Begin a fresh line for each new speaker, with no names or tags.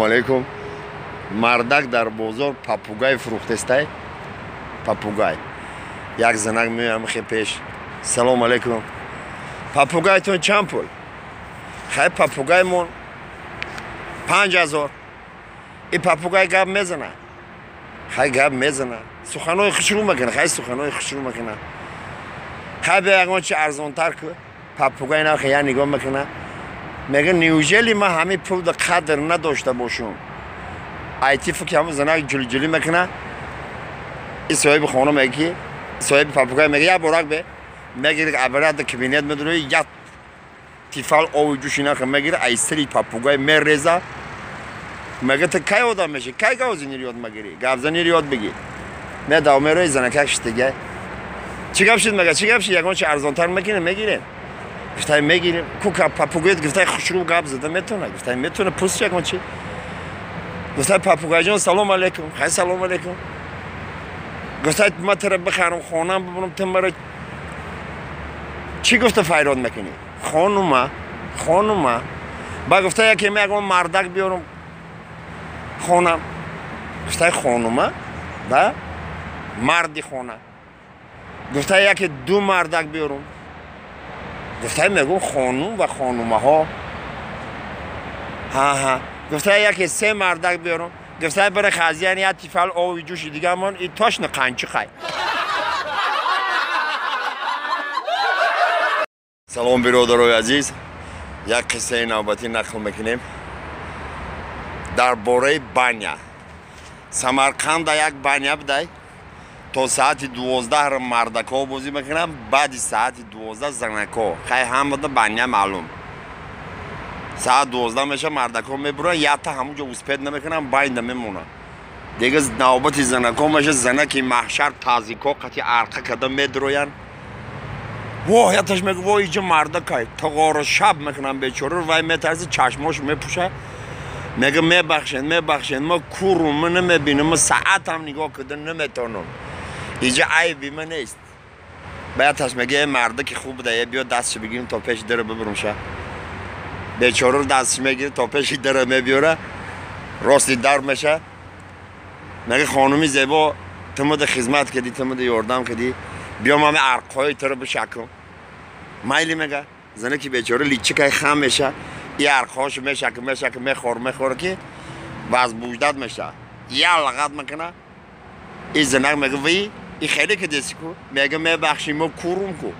علیکم مردک در بازار پاپوگای فروخته پاپوگای یک زنک میام خیلی پیش سلام علیکم پاپوگایتون چند پول خیلی پاپوگای مون 5000 این پاپوگای گپ میزنه خیلی گپ میزنه سخنای شروع میکنه خیلی سخنای شروع میکنه خیلی به اگه چه ارزان تر که پاپوگای نه خیلی نگاه میکنه میگه نیوژلی ما همه پول در قدر نداشته باشم ایتیفو که همون زنک جلی میکنه این صاحب خانه میگه صاحب پاپوگای میگه یا براک به میگه عبارت در کبینت میدونه یا تیفال آوی جوشی نخه میگه ایستری پاپوگای میریزه میگه تو کی آدم میشه کی گاوزینی یاد میگیری گاوزینی یاد بگی نه داومه روی زنکش دیگه چی گپ شد میگه چی گپ شد یکان چه ارزان تر میکنه میگیره گفتم میگیریم کوکا پاپوگایت گفتم خوشرو گپ زده میتونه گفتم میتونه پوست یکان چی گفتم پاپوگای جان سلام علیکم خیلی سلام علیکم گفتم ما تر بخرم خانم ببرم تو مرا چی گفته فایراد میکنی خانوما با گفته یکی میگم مردک بیارم خانم گفته خانوما با مردی خانه گفته یکی دو مردک بیارم گفته میگم خانوم و خانومه ها ها گفته یکی سه مردک بیارم گفته برای خزیان یا تیفال آوی جوش دیگه من این تاش نقنچی خواهی سلام برادرای عزیز یک قصه نوبتی نقل میکنیم در باره بانیا سمرقند یک بانیا بده تا ساعت 12 مردکا بازی میکنم بعد ساعت 12 زنکا خیلی هم بده بانیا معلوم ساعت 12 میشه مردکا میبرن یا تا همونجا اسپید نمیکنم باینده میمونه دیگه نوبت زنکا میشه زنکی محشر تازیکا قطعی عرقه کده میدروین واه یادش میگه وای اینجا مردکای تقار شب میکنم بیچاره وای میترسه چشماش میپوشه میگه میبخشین ما کورو من نمیبینم ما ساعت هم نگاه کده نمیتونم اینجا عیبی من نیست باید میگه مرده که خوب ده بیا دستش بگیریم تا پیش دره ببرم شه بیچاره رو دستش میگیره تا پیش دره میبیاره راستی در میشه میگه خانومی زیبا تمام خدمت کردی تمام یاردم کردی بیام همه عرقهای تو رو بشکم مایلی میگه زنه که بیچاره لیچه که خم میشه این عرقهاشو میشکم میخوره که باز بوجداد میشه یا لغت میکنه این زنه میگه وی این خیلی که دیسی کو میگه میبخشی ما کورم کو